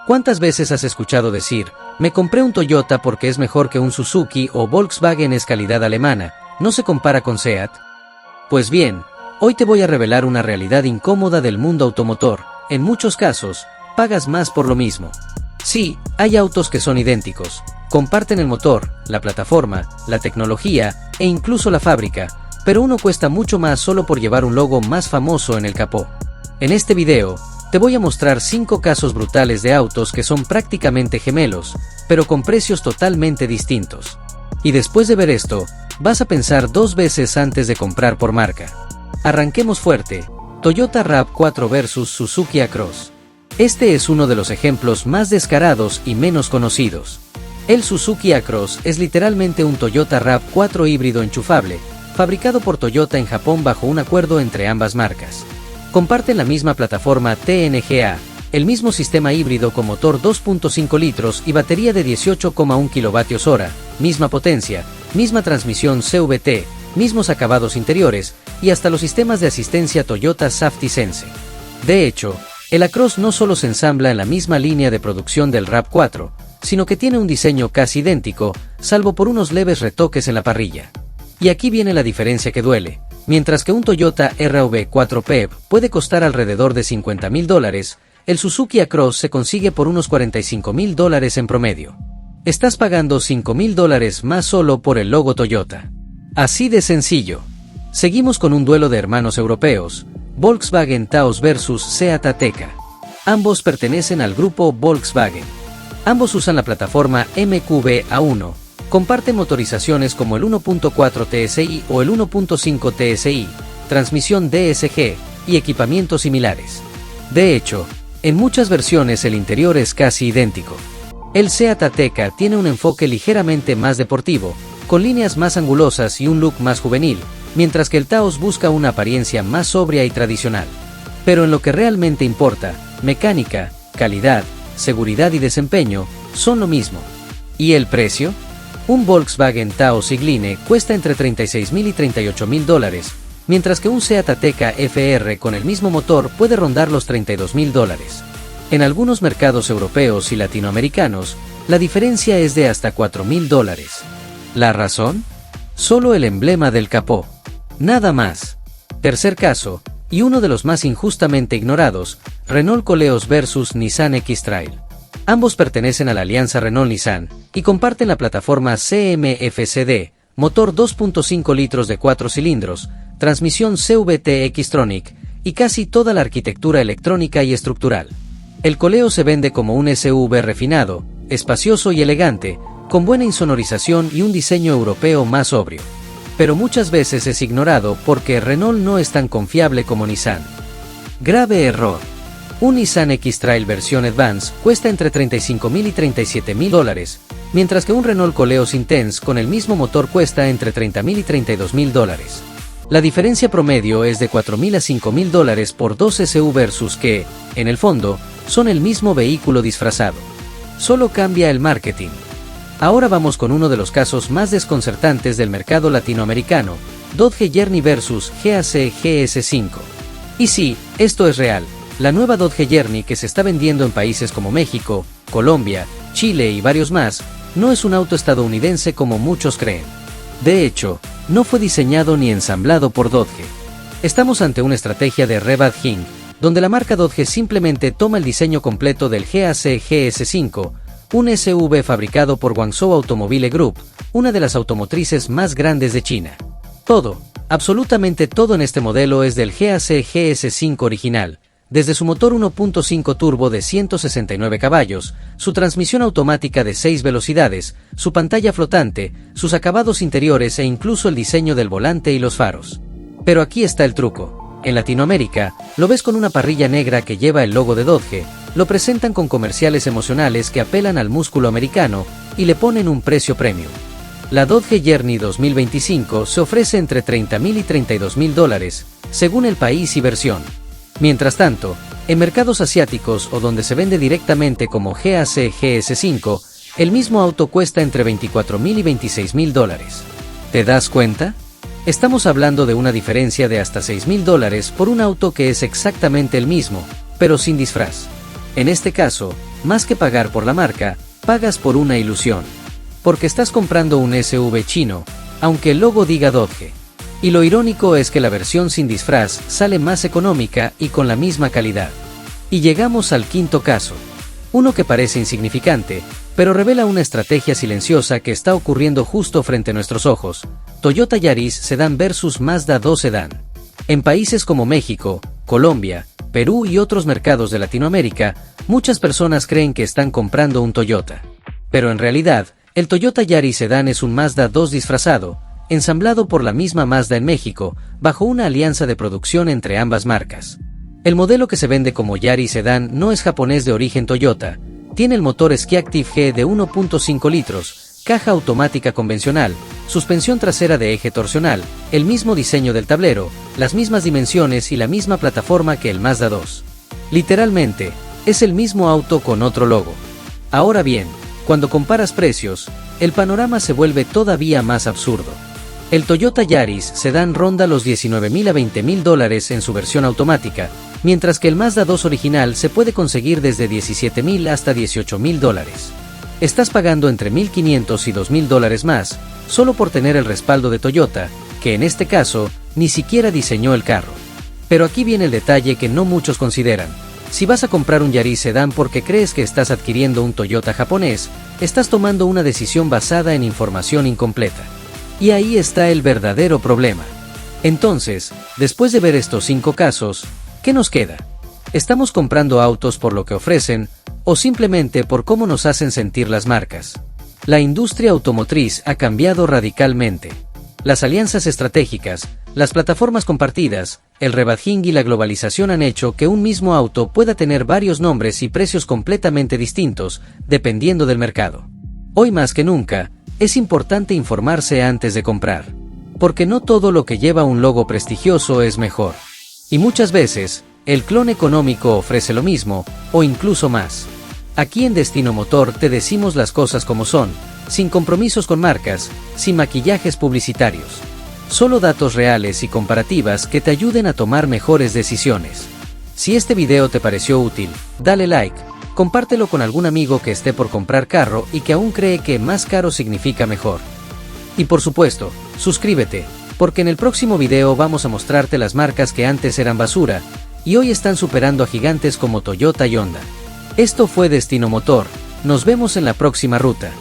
¿Cuántas veces has escuchado decir, me compré un Toyota porque es mejor que un Suzuki o Volkswagen es calidad alemana, no se compara con SEAT? Pues bien, hoy te voy a revelar una realidad incómoda del mundo automotor. En muchos casos, pagas más por lo mismo. Sí, hay autos que son idénticos, comparten el motor, la plataforma, la tecnología e incluso la fábrica, pero uno cuesta mucho más solo por llevar un logo más famoso en el capó. En este video, te voy a mostrar 5 casos brutales de autos que son prácticamente gemelos, pero con precios totalmente distintos. Y después de ver esto, vas a pensar 2 veces antes de comprar por marca. Arranquemos fuerte. Toyota RAV4 vs Suzuki Across. Este es uno de los ejemplos más descarados y menos conocidos. El Suzuki Across es literalmente un Toyota RAV4 híbrido enchufable, fabricado por Toyota en Japón bajo un acuerdo entre ambas marcas. Comparten la misma plataforma TNGA, el mismo sistema híbrido con motor 2.5 litros y batería de 18,1 kWh, misma potencia, misma transmisión CVT, mismos acabados interiores y hasta los sistemas de asistencia Toyota Safety Sense. De hecho, el Across no solo se ensambla en la misma línea de producción del RAV4, sino que tiene un diseño casi idéntico, salvo por unos leves retoques en la parrilla. Y aquí viene la diferencia que duele. Mientras que un Toyota RAV4 PHEV puede costar alrededor de $50,000, el Suzuki Across se consigue por unos $45,000 en promedio. Estás pagando $5,000 más solo por el logo Toyota. Así de sencillo. Seguimos con un duelo de hermanos europeos, Volkswagen Taos vs SEAT Ateca. Ambos pertenecen al grupo Volkswagen. Ambos usan la plataforma MQB-A1. Comparten motorizaciones como el 1.4 TSI o el 1.5 TSI, transmisión DSG y equipamientos similares. De hecho, en muchas versiones el interior es casi idéntico. El SEAT Ateca tiene un enfoque ligeramente más deportivo, con líneas más angulosas y un look más juvenil, mientras que el Taos busca una apariencia más sobria y tradicional. Pero en lo que realmente importa, mecánica, calidad, seguridad y desempeño, son lo mismo. ¿Y el precio? Un Volkswagen Taos Sigline cuesta entre $36,000 y $38,000, mientras que un SEAT Ateca FR con el mismo motor puede rondar los $32,000. En algunos mercados europeos y latinoamericanos, la diferencia es de hasta $4,000. ¿La razón? Solo el emblema del capó. Nada más. Tercer caso, y uno de los más injustamente ignorados, Renault Koleos vs Nissan X-Trail. Ambos pertenecen a la alianza Renault-Nissan, y comparten la plataforma CMF-CD, motor 2.5 litros de 4 cilindros, transmisión CVT X-Tronic, y casi toda la arquitectura electrónica y estructural. El Koleo se vende como un SUV refinado, espacioso y elegante, con buena insonorización y un diseño europeo más sobrio. Pero muchas veces es ignorado porque Renault no es tan confiable como Nissan. Grave error. Un Nissan X-Trail versión Advance cuesta entre $35,000 y $37,000, mientras que un Renault Koleos Intense con el mismo motor cuesta entre $30,000 y $32,000. La diferencia promedio es de $4,000 a $5,000 por dos SUVs que, en el fondo, son el mismo vehículo disfrazado. Solo cambia el marketing. Ahora vamos con uno de los casos más desconcertantes del mercado latinoamericano, Dodge Journey vs GAC GS5. Y sí, esto es real. La nueva Dodge Journey que se está vendiendo en países como México, Colombia, Chile y varios más, no es un auto estadounidense como muchos creen. De hecho, no fue diseñado ni ensamblado por Dodge. Estamos ante una estrategia de rebadging, donde la marca Dodge simplemente toma el diseño completo del GAC GS5, un SUV fabricado por Guangzhou Automobile Group, una de las automotrices más grandes de China. Todo, absolutamente todo en este modelo es del GAC GS5 original. Desde su motor 1.5 turbo de 169 caballos, su transmisión automática de 6 velocidades, su pantalla flotante, sus acabados interiores e incluso el diseño del volante y los faros. Pero aquí está el truco. En Latinoamérica, lo ves con una parrilla negra que lleva el logo de Dodge, lo presentan con comerciales emocionales que apelan al músculo americano y le ponen un precio premium. La Dodge Journey 2025 se ofrece entre $30,000 y $32,000, según el país y versión. Mientras tanto, en mercados asiáticos o donde se vende directamente como GAC GS5, el mismo auto cuesta entre $24,000 y $26,000. ¿Te das cuenta? Estamos hablando de una diferencia de hasta $6,000 por un auto que es exactamente el mismo, pero sin disfraz. En este caso, más que pagar por la marca, pagas por una ilusión. Porque estás comprando un SUV chino, aunque el logo diga Dodge. Y lo irónico es que la versión sin disfraz sale más económica y con la misma calidad. Y llegamos al quinto caso. Uno que parece insignificante, pero revela una estrategia silenciosa que está ocurriendo justo frente a nuestros ojos. Toyota Yaris Sedan versus Mazda 2 Sedan. En países como México, Colombia, Perú y otros mercados de Latinoamérica, muchas personas creen que están comprando un Toyota. Pero en realidad, el Toyota Yaris Sedan es un Mazda 2 disfrazado, ensamblado por la misma Mazda en México, bajo una alianza de producción entre ambas marcas. El modelo que se vende como Yaris Sedan no es japonés de origen Toyota, tiene el motor Ski-Activ G de 1.5 litros, caja automática convencional, suspensión trasera de eje torsional, el mismo diseño del tablero, las mismas dimensiones y la misma plataforma que el Mazda 2. Literalmente, es el mismo auto con otro logo. Ahora bien, cuando comparas precios, el panorama se vuelve todavía más absurdo. El Toyota Yaris Sedan ronda los $19,000 a $20,000 en su versión automática, mientras que el Mazda 2 original se puede conseguir desde $17,000 hasta $18,000. Estás pagando entre $1,500 y $2,000 más, solo por tener el respaldo de Toyota, que en este caso, ni siquiera diseñó el carro. Pero aquí viene el detalle que no muchos consideran. Si vas a comprar un Yaris Sedan porque crees que estás adquiriendo un Toyota japonés, estás tomando una decisión basada en información incompleta. Y ahí está el verdadero problema. Entonces, después de ver estos 5 casos, ¿qué nos queda? ¿Estamos comprando autos por lo que ofrecen, o simplemente por cómo nos hacen sentir las marcas? La industria automotriz ha cambiado radicalmente. Las alianzas estratégicas, las plataformas compartidas, el rebadging y la globalización han hecho que un mismo auto pueda tener varios nombres y precios completamente distintos, dependiendo del mercado. Hoy más que nunca, es importante informarse antes de comprar. Porque no todo lo que lleva un logo prestigioso es mejor. Y muchas veces, el clon económico ofrece lo mismo, o incluso más. Aquí en Destino Motor te decimos las cosas como son, sin compromisos con marcas, sin maquillajes publicitarios. Solo datos reales y comparativas que te ayuden a tomar mejores decisiones. Si este video te pareció útil, dale like, compártelo con algún amigo que esté por comprar carro y que aún cree que más caro significa mejor. Y por supuesto, suscríbete, porque en el próximo video vamos a mostrarte las marcas que antes eran basura, y hoy están superando a gigantes como Toyota y Honda. Esto fue Destino Motor, nos vemos en la próxima ruta.